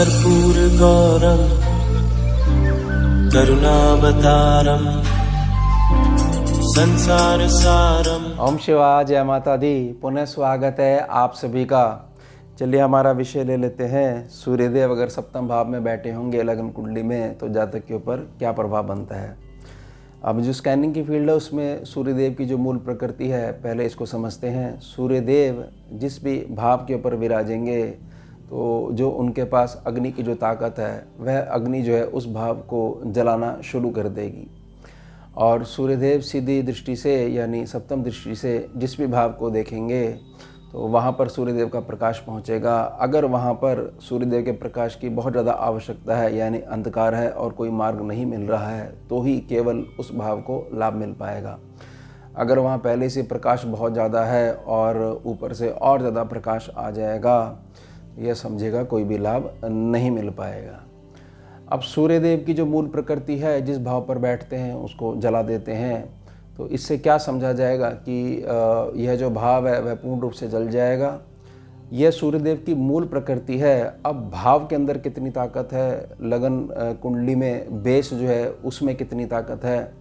कर्पूरगौरं करुणावतारं संसारसारं। ओम शिवाय, जय माता दी। पुनः स्वागत है आप सभी का। चलिए हमारा विषय ले लेते हैं। सूर्यदेव अगर सप्तम भाव में बैठे होंगे लग्न कुंडली में तो जातक के ऊपर क्या प्रभाव बनता है। अब जो स्कैनिंग की फील्ड है उसमें सूर्यदेव की जो मूल प्रकृति है पहले इसको समझते हैं। सूर्यदेव जिस भी भाव के ऊपर विराजेंगे तो जो उनके पास अग्नि की जो ताकत है वह अग्नि जो है उस भाव को जलाना शुरू कर देगी। और सूर्यदेव सीधी दृष्टि से यानी सप्तम दृष्टि से जिस भी भाव को देखेंगे तो वहाँ पर सूर्यदेव का प्रकाश पहुँचेगा। अगर वहाँ पर सूर्यदेव के प्रकाश की बहुत ज़्यादा आवश्यकता है यानी अंधकार है और कोई मार्ग नहीं मिल रहा है तो ही केवल उस भाव को लाभ मिल पाएगा। अगर वहाँ पहले से प्रकाश बहुत ज़्यादा है और ऊपर से और ज़्यादा प्रकाश आ जाएगा यह समझेगा कोई भी लाभ नहीं मिल पाएगा। अब सूर्यदेव की जो मूल प्रकृति है जिस भाव पर बैठते हैं उसको जला देते हैं तो इससे क्या समझा जाएगा कि यह जो भाव है वह पूर्ण रूप से जल जाएगा। यह सूर्यदेव की मूल प्रकृति है। अब भाव के अंदर कितनी ताकत है, लगन कुंडली में बेस जो है उसमें कितनी ताकत है,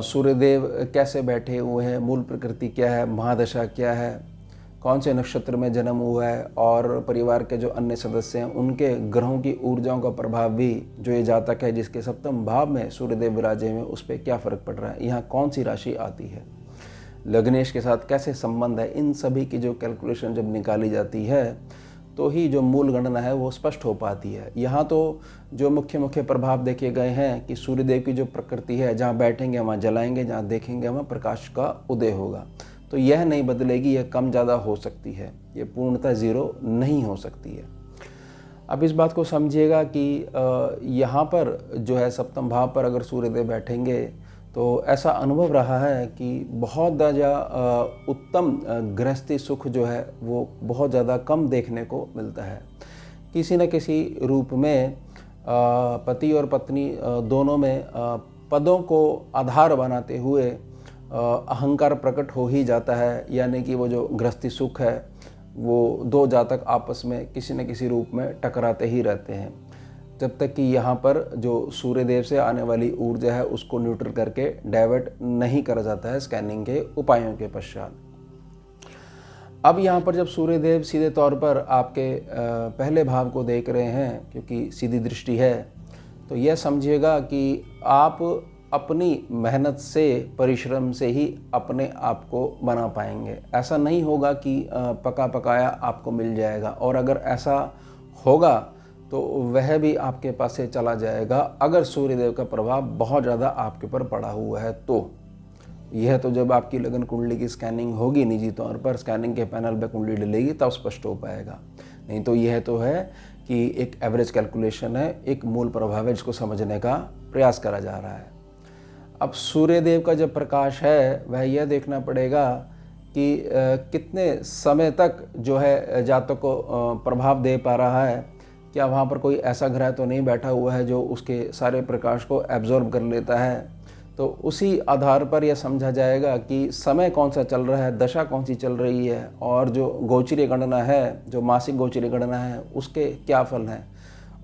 सूर्यदेव कैसे बैठे हुए हैं, मूल प्रकृति क्या है, महादशा क्या है, कौन से नक्षत्र में जन्म हुआ है और परिवार के जो अन्य सदस्य हैं उनके ग्रहों की ऊर्जाओं का प्रभाव भी जो ये जातक है जिसके सप्तम भाव में सूर्यदेव विराजे में उस पर क्या फ़र्क पड़ रहा है, यहाँ कौन सी राशि आती है, लग्नेश के साथ कैसे संबंध है, इन सभी की जो कैलकुलेशन जब निकाली जाती है तो ही जो मूल गणना है वो स्पष्ट हो पाती है। यहाँ तो जो मुख्य मुख्य प्रभाव देखे गए हैं कि सूर्यदेव की जो प्रकृति है जहाँ बैठेंगे वहाँ जलाएंगे, जहाँ देखेंगे वहाँ प्रकाश का उदय होगा। तो यह नहीं बदलेगी, यह कम ज़्यादा हो सकती है, ये पूर्णतः ज़ीरो नहीं हो सकती है। अब इस बात को समझिएगा कि यहाँ पर जो है सप्तम भाव पर अगर सूर्यदेव बैठेंगे तो ऐसा अनुभव रहा है कि बहुत ज़्यादा उत्तम गृहस्थी सुख जो है वो बहुत ज़्यादा कम देखने को मिलता है। किसी न किसी रूप में पति और पत्नी दोनों में पदों को आधार बनाते हुए अहंकार प्रकट हो ही जाता है, यानी कि वो जो गृहस्थी सुख है वो दो जातक आपस में किसी न किसी रूप में टकराते ही रहते हैं जब तक कि यहाँ पर जो सूर्यदेव से आने वाली ऊर्जा है उसको न्यूट्रल करके डाइवर्ट नहीं करा जाता है स्कैनिंग के उपायों के पश्चात। अब यहाँ पर जब सूर्यदेव सीधे तौर पर आपके पहले भाव को देख रहे हैं क्योंकि सीधी दृष्टि है तो यह समझिएगा कि आप अपनी मेहनत से परिश्रम से ही अपने आप को बना पाएंगे। ऐसा नहीं होगा कि पका पकाया आपको मिल जाएगा, और अगर ऐसा होगा तो वह भी आपके पास से चला जाएगा अगर सूर्यदेव का प्रभाव बहुत ज़्यादा आपके ऊपर पड़ा हुआ है तो। यह तो जब आपकी लगन कुंडली की स्कैनिंग होगी निजी तौर पर, स्कैनिंग के पैनल पे कुंडली डलेगी तब स्पष्ट हो पाएगा। नहीं तो यह तो है कि एक एवरेज कैलकुलेशन है, एक मूल प्रभाव है जिसको समझने का प्रयास करा जा रहा है। अब सूर्यदेव का जब प्रकाश है वह यह देखना पड़ेगा कि कितने समय तक जो है जातक को प्रभाव दे पा रहा है। क्या वहाँ पर कोई ऐसा ग्रह तो नहीं बैठा हुआ है जो उसके सारे प्रकाश को एब्जॉर्ब कर लेता है। तो उसी आधार पर यह समझा जाएगा कि समय कौन सा चल रहा है, दशा कौन सी चल रही है, और जो गोचरीय गणना है, जो मासिक गोचरीय गणना है उसके क्या फल हैं,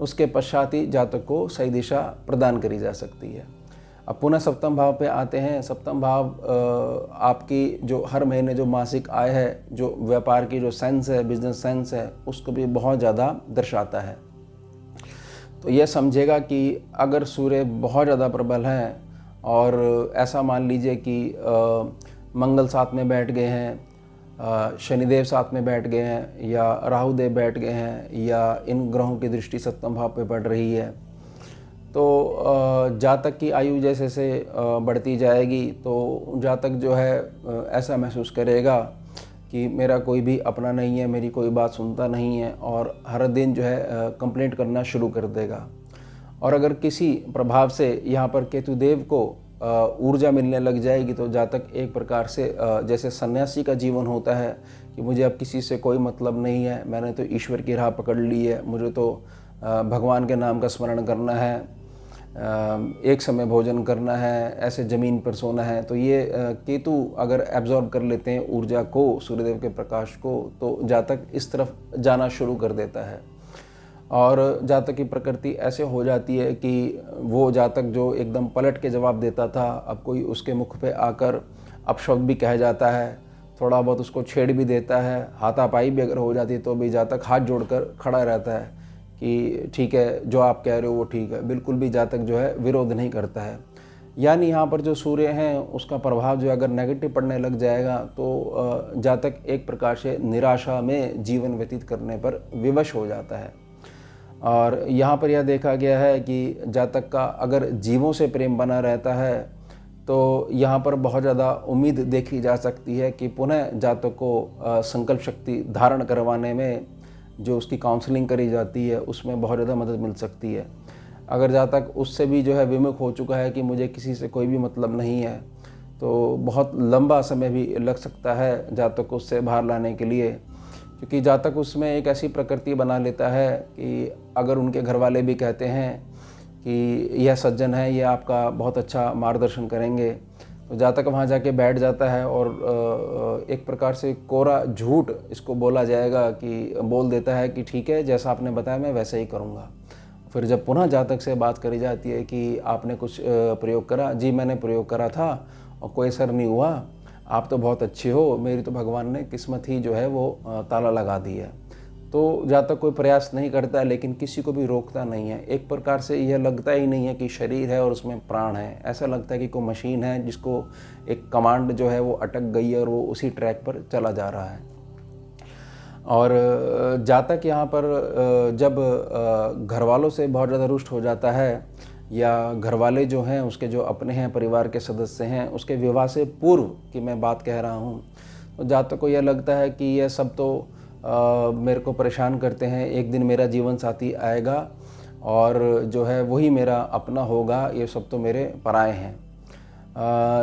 उसके पश्चात ही जातक को सही दिशा प्रदान करी जा सकती है। अब पुनः सप्तम भाव पे आते हैं। सप्तम भाव आपकी जो हर महीने जो मासिक आय है, जो व्यापार की जो सेंस है, बिजनेस सेंस है, उसको भी बहुत ज़्यादा दर्शाता है। तो यह समझेगा कि अगर सूर्य बहुत ज़्यादा प्रबल है और ऐसा मान लीजिए कि मंगल साथ में बैठ गए हैं, शनिदेव साथ में बैठ गए हैं, या राहुदेव बैठ गए हैं, या इन ग्रहों की दृष्टि सप्तम भाव पे पड़ रही है तो जातक की आयु जैसे से बढ़ती जाएगी तो जातक जो है ऐसा महसूस करेगा कि मेरा कोई भी अपना नहीं है, मेरी कोई बात सुनता नहीं है, और हर दिन जो है कंप्लेंट करना शुरू कर देगा। और अगर किसी प्रभाव से यहाँ पर केतुदेव को ऊर्जा मिलने लग जाएगी तो जातक एक प्रकार से जैसे सन्यासी का जीवन होता है कि मुझे अब किसी से कोई मतलब नहीं है, मैंने तो ईश्वर की राह पकड़ ली है, मुझे तो भगवान के नाम का स्मरण करना है, एक समय भोजन करना है, ऐसे ज़मीन पर सोना है। तो ये केतु अगर एब्जॉर्ब कर लेते हैं ऊर्जा को, सूर्यदेव के प्रकाश को, तो जातक इस तरफ जाना शुरू कर देता है। और जातक की प्रकृति ऐसे हो जाती है कि वो जातक जो एकदम पलट के जवाब देता था, अब कोई उसके मुख पे आकर अपशब्द भी कह जाता है, थोड़ा बहुत उसको छेड़ भी देता है, हाथापाई भी अगर हो जाती है तो भी जातक हाथ जोड़कर खड़ा रहता है कि ठीक है, जो आप कह रहे हो वो ठीक है। बिल्कुल भी जातक जो है विरोध नहीं करता है। यानी यहाँ पर जो सूर्य हैं उसका प्रभाव जो अगर नेगेटिव पड़ने लग जाएगा तो जातक एक प्रकार से निराशा में जीवन व्यतीत करने पर विवश हो जाता है। और यहाँ पर यह देखा गया है कि जातक का अगर जीवों से प्रेम बना रहता है तो यहाँ पर बहुत ज़्यादा उम्मीद देखी जा सकती है कि पुनः जातक को संकल्प शक्ति धारण करवाने में जो उसकी काउंसलिंग करी जाती है उसमें बहुत ज़्यादा मदद मिल सकती है। अगर जातक उससे भी जो है विमुख हो चुका है कि मुझे किसी से कोई भी मतलब नहीं है, तो बहुत लंबा समय भी लग सकता है जातक को उससे बाहर लाने के लिए, क्योंकि जातक उसमें एक ऐसी प्रकृति बना लेता है कि अगर उनके घर वाले भी कहते हैं कि यह सज्जन है, ये आपका बहुत अच्छा मार्गदर्शन करेंगे, तो जातक वहाँ जाके बैठ जाता है और एक प्रकार से कोरा झूठ इसको बोला जाएगा कि बोल देता है कि ठीक है, जैसा आपने बताया मैं वैसे ही करूँगा। फिर जब पुनः जातक से बात करी जाती है कि आपने कुछ प्रयोग करा, जी मैंने प्रयोग करा था और कोई असर नहीं हुआ, आप तो बहुत अच्छे हो, मेरी तो भगवान ने किस्मत ही जो है वो ताला लगा दी है। तो जातक कोई प्रयास नहीं करता है, लेकिन किसी को भी रोकता नहीं है। एक प्रकार से यह लगता ही नहीं है कि शरीर है और उसमें प्राण है, ऐसा लगता है कि कोई मशीन है जिसको एक कमांड जो है वो अटक गई है और वो उसी ट्रैक पर चला जा रहा है। और जातक यहाँ पर जब घर वालों से बहुत ज़्यादा रुष्ट हो जाता है, या घर वाले जो हैं उसके जो अपने हैं परिवार के सदस्य हैं उसके विवाह से पूर्व की मैं बात कह रहा हूँ, तो जातक को यह लगता है कि यह सब तो मेरे को परेशान करते हैं, एक दिन मेरा जीवन साथी आएगा और जो है वही मेरा अपना होगा, ये सब तो मेरे पराए हैं।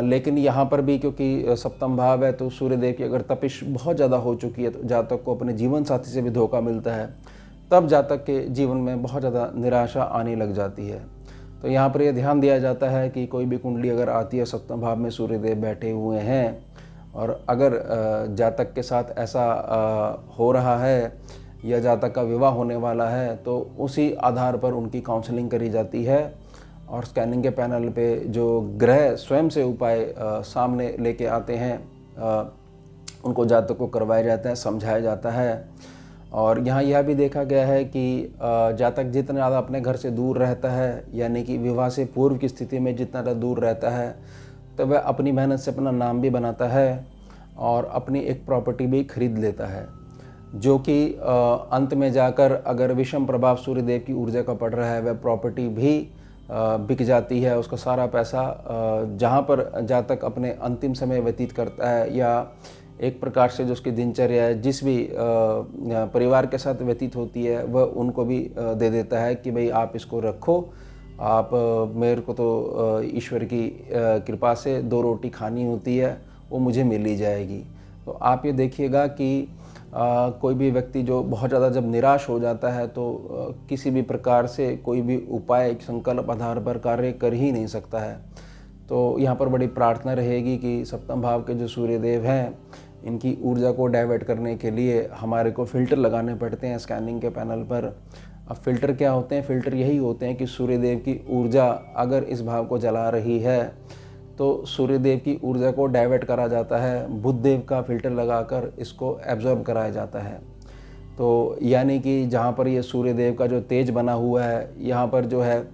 लेकिन यहाँ पर भी क्योंकि सप्तम भाव है तो सूर्यदेव की अगर तपिश बहुत ज़्यादा हो चुकी है तो जातक को अपने जीवन साथी से भी धोखा मिलता है, तब जातक के जीवन में बहुत ज़्यादा निराशा आने लग जाती है। तो यहाँ पर यह ध्यान दिया जाता है कि कोई भी कुंडली अगर आती है सप्तम भाव में सूर्यदेव बैठे हुए हैं और अगर जातक के साथ ऐसा हो रहा है या जातक का विवाह होने वाला है, तो उसी आधार पर उनकी काउंसलिंग करी जाती है और स्कैनिंग के पैनल पे जो ग्रह स्वयं से उपाय सामने लेके आते हैं उनको जातक को करवाया जाता है, समझाया जाता है। और यहाँ यह भी देखा गया है कि जातक जितना ज़्यादा अपने घर से दूर रहता है, यानी कि विवाह से पूर्व की स्थिति में जितना ज़्यादा दूर रहता है, तो वह अपनी मेहनत से अपना नाम भी बनाता है और अपनी एक प्रॉपर्टी भी खरीद लेता है, जो कि अंत में जाकर अगर विषम प्रभाव सूर्यदेव की ऊर्जा का पड़ रहा है, वह प्रॉपर्टी भी बिक जाती है। उसका सारा पैसा जहाँ पर जातक अपने अंतिम समय व्यतीत करता है या एक प्रकार से जो उसकी दिनचर्या है, जिस भी परिवार के साथ व्यतीत होती है, वह उनको भी दे देता है कि भाई आप इसको रखो, आप मेरे को तो ईश्वर की कृपा से 2 रोटी खानी होती है, वो मुझे मिल ही जाएगी। तो आप ये देखिएगा कि कोई भी व्यक्ति जो बहुत ज़्यादा जब निराश हो जाता है तो किसी भी प्रकार से कोई भी उपाय संकल्प आधार पर कार्य कर ही नहीं सकता है। तो यहाँ पर बड़ी प्रार्थना रहेगी कि सप्तम भाव के जो सूर्यदेव हैं, इनकी ऊर्जा को डाइवर्ट करने के लिए हमारे को फ़िल्टर लगाने पड़ते हैं स्कैनिंग के पैनल पर। अब फ़िल्टर क्या होते हैं? फ़िल्टर यही होते हैं कि सूर्यदेव की ऊर्जा अगर इस भाव को जला रही है तो सूर्यदेव की ऊर्जा को डाइवर्ट करा जाता है, बुधदेव का फ़िल्टर लगाकर इसको एब्जॉर्ब कराया जाता है। तो यानी कि जहाँ पर ये सूर्यदेव का जो तेज बना हुआ है, यहाँ पर जो है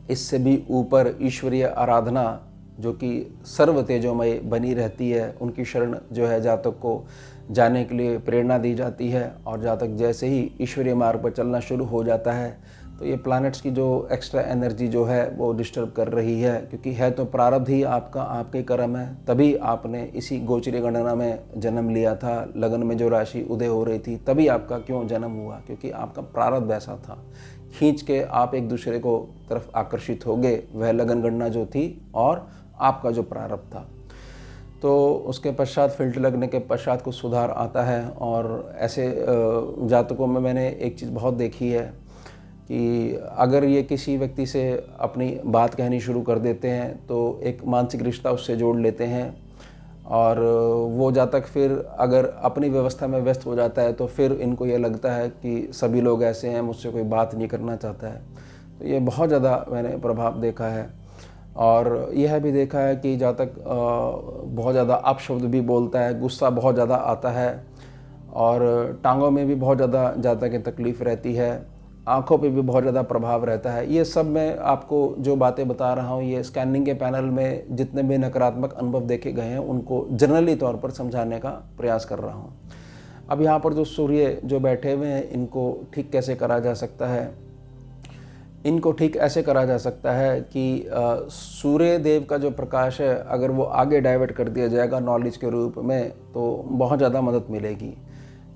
इससे भी ऊपर ईश्वरीय आराधना जो कि सर्व तेजोमय बनी रहती है, उनकी शरण जो है जातक को जाने के लिए प्रेरणा दी जाती है। और जातक जैसे ही ईश्वरीय मार्ग पर चलना शुरू हो जाता है तो ये प्लैनेट्स की जो एक्स्ट्रा एनर्जी जो है वो डिस्टर्ब कर रही है, क्योंकि है तो प्रारब्ध ही आपका, आपके कर्म है, तभी आपने इसी गोचरी गणना में जन्म लिया था। लगन में जो राशि उदय हो रही थी तभी आपका क्यों जन्म हुआ, क्योंकि आपका प्रारब्ध ऐसा था, खींच के आप एक दूसरे को तरफ आकर्षित हो गए, वह लगन गणना जो थी और आपका जो प्रारब्ध था। तो उसके पश्चात फ़िल्टर लगने के पश्चात कुछ सुधार आता है। और ऐसे जातकों में मैंने एक चीज़ बहुत देखी है कि अगर ये किसी व्यक्ति से अपनी बात कहनी शुरू कर देते हैं तो एक मानसिक रिश्ता उससे जोड़ लेते हैं और वो जब तक फिर अगर अपनी व्यवस्था में व्यस्त हो जाता है तो फिर इनको ये लगता है कि सभी लोग ऐसे हैं, मुझसे कोई बात नहीं करना चाहता है। तो ये बहुत ज़्यादा मैंने प्रभाव देखा है। और यह भी देखा है कि जहाँ तक बहुत ज़्यादा अपशब्द भी बोलता है, गुस्सा बहुत ज़्यादा आता है और टांगों में भी बहुत ज़्यादा की तकलीफ़ रहती है, आँखों पे भी बहुत ज़्यादा प्रभाव रहता है। ये सब मैं आपको जो बातें बता रहा हूँ, ये स्कैनिंग के पैनल में जितने भी नकारात्मक अनुभव देखे गए हैं उनको जनरली तौर पर समझाने का प्रयास कर रहा हूँ। अब यहाँ पर जो सूर्य जो बैठे हुए हैं, इनको ठीक कैसे करा जा सकता है? इनको ठीक ऐसे करा जा सकता है कि सूर्य देव का जो प्रकाश है, अगर वो आगे डाइवर्ट कर दिया जाएगा नॉलेज के रूप में तो बहुत ज़्यादा मदद मिलेगी।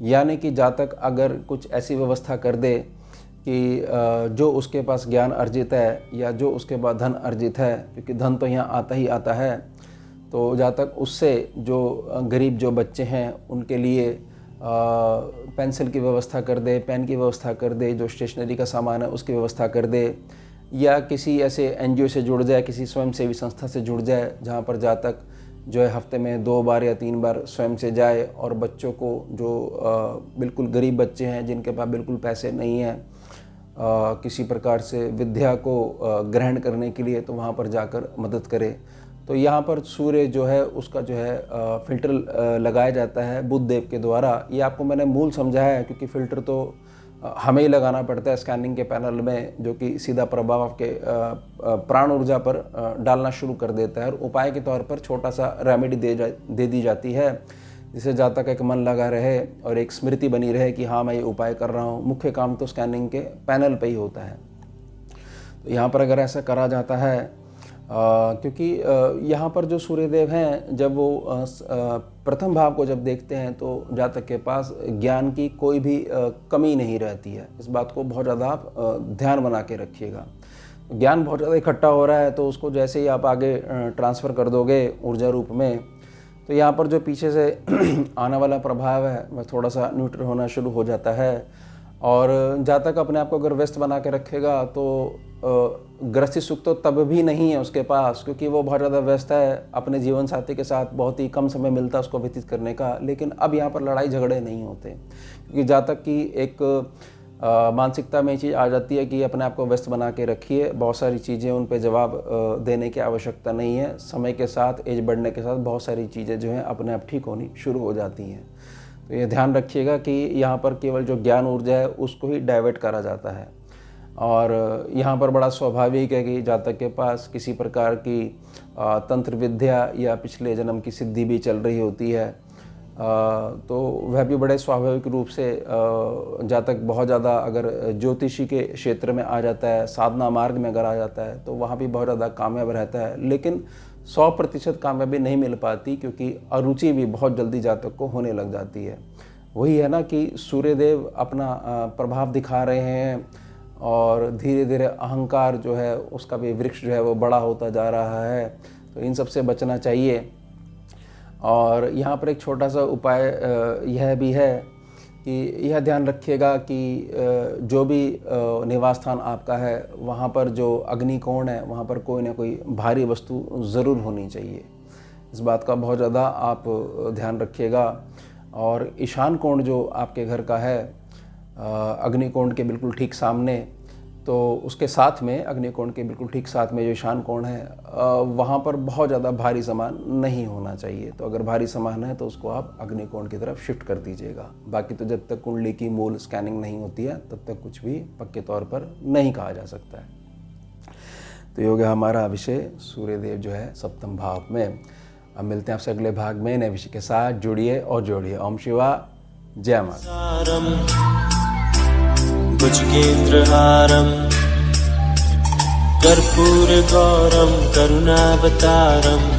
यानी कि जहाँ तक अगर कुछ ऐसी व्यवस्था कर दे कि जो उसके पास ज्ञान अर्जित है या जो उसके पास धन अर्जित है, क्योंकि धन तो यहाँ आता ही आता है, तो जहाँ तक उससे जो गरीब जो बच्चे हैं उनके लिए पेंसिल की व्यवस्था कर दे, पेन की व्यवस्था कर दे, जो स्टेशनरी का सामान है उसकी व्यवस्था कर दे, या किसी ऐसे एनजीओ से जुड़ जाए, किसी स्वयंसेवी संस्था से जुड़ जाए जहाँ पर जहाँ तक जो है हफ्ते में 2 बार या 3 बार स्वयं से जाए और बच्चों को जो बिल्कुल गरीब बच्चे हैं जिनके पास बिल्कुल पैसे नहीं हैं किसी प्रकार से विद्या को ग्रहण करने के लिए, तो वहाँ पर जाकर मदद करे। तो यहाँ पर सूर्य जो है उसका जो है फ़िल्टर लगाया जाता है बुध देव के द्वारा। ये आपको मैंने मूल समझाया है क्योंकि फ़िल्टर तो हमें ही लगाना पड़ता है स्कैनिंग के पैनल में, जो कि सीधा प्रभाव आपके प्राण ऊर्जा पर डालना शुरू कर देता है। और उपाय के तौर पर छोटा सा रेमेडी दे दी जाती है, जिससे जहाँ तक एक मन लगा रहे और एक स्मृति बनी रहे कि हाँ मैं ये उपाय कर रहा हूँ। मुख्य काम तो स्कैनिंग के पैनल पे ही होता है। तो यहाँ पर अगर ऐसा करा जाता है क्योंकि यहाँ पर जो सूर्यदेव हैं जब वो प्रथम भाव को जब देखते हैं तो जातक के पास ज्ञान की कोई भी कमी नहीं रहती है। इस बात को बहुत ज़्यादा आप ध्यान बना के रखिएगा। ज्ञान बहुत ज़्यादा इकट्ठा हो रहा है तो उसको जैसे ही आप आगे ट्रांसफ़र कर दोगे ऊर्जा रूप में, तो यहाँ पर जो पीछे से आने वाला प्रभाव है वह थोड़ा सा न्यूट्रल होना शुरू हो जाता है। और जहाँ तक अपने आप को अगर व्यस्त बना के रखेगा तो गृहस्थी सुख तो तब भी नहीं है उसके पास, क्योंकि वो बहुत ज़्यादा व्यस्त है अपने जीवन साथी के साथ, बहुत ही कम समय मिलता है उसको व्यतीत करने का। लेकिन अब यहाँ पर लड़ाई झगड़े नहीं होते, क्योंकि जहाँ तक कि एक मानसिकता में ये चीज़ आ जाती है कि अपने आप को व्यस्त बना के रखिए, बहुत सारी चीज़ें उन पे जवाब देने की आवश्यकता नहीं है। समय के साथ, एज बढ़ने के साथ बहुत सारी चीज़ें जो हैं अपने आप ठीक होनी शुरू हो जाती हैं। तो ये ध्यान रखिएगा कि यहाँ पर केवल जो ज्ञान ऊर्जा है उसको ही डाइवर्ट करा जाता है। और यहाँ पर बड़ा स्वाभाविक है कि जातक के पास किसी प्रकार की तंत्र विद्या या पिछले जन्म की सिद्धि भी चल रही होती है, तो वह भी बड़े स्वाभाविक रूप से जातक बहुत ज़्यादा अगर ज्योतिषी के क्षेत्र में आ जाता है, साधना मार्ग में अगर आ जाता है तो वहाँ भी बहुत ज़्यादा कामयाब रहता है। लेकिन 100% कामयाबी नहीं मिल पाती, क्योंकि अरुचि भी बहुत जल्दी जातक को होने लग जाती है। वही है ना कि सूर्यदेव अपना प्रभाव दिखा रहे हैं और धीरे धीरे अहंकार जो है उसका भी वृक्ष जो है वो बड़ा होता जा रहा है। तो इन सब से बचना चाहिए। और यहाँ पर एक छोटा सा उपाय यह भी है कि यह ध्यान रखिएगा कि जो भी निवास स्थान आपका है वहाँ पर जो अग्निकोण है वहाँ पर कोई ना कोई भारी वस्तु ज़रूर होनी चाहिए। इस बात का बहुत ज़्यादा आप ध्यान रखिएगा। और ईशान कोण जो आपके घर का है अग्निकोण के बिल्कुल ठीक सामने, तो उसके साथ में अग्निकोण के बिल्कुल ठीक साथ में जो ईशान कोण है वहाँ पर बहुत ज़्यादा भारी सामान नहीं होना चाहिए। तो अगर भारी सामान है तो उसको आप अग्निकोण की तरफ शिफ्ट कर दीजिएगा। बाकी तो जब तक कुंडली की मूल स्कैनिंग नहीं होती है तब तक कुछ भी पक्के तौर पर नहीं कहा जा सकता है। तो ये हो गया हमारा विषय सूर्यदेव जो है सप्तम भाव में। अब मिलते हैं आपसे अगले भाग में नए विषय के साथ। जुड़िए और जोड़िए। ओम शिवा जय माता। भुजगेन्द्रहारं कर्पूरगौरं करुणावतारं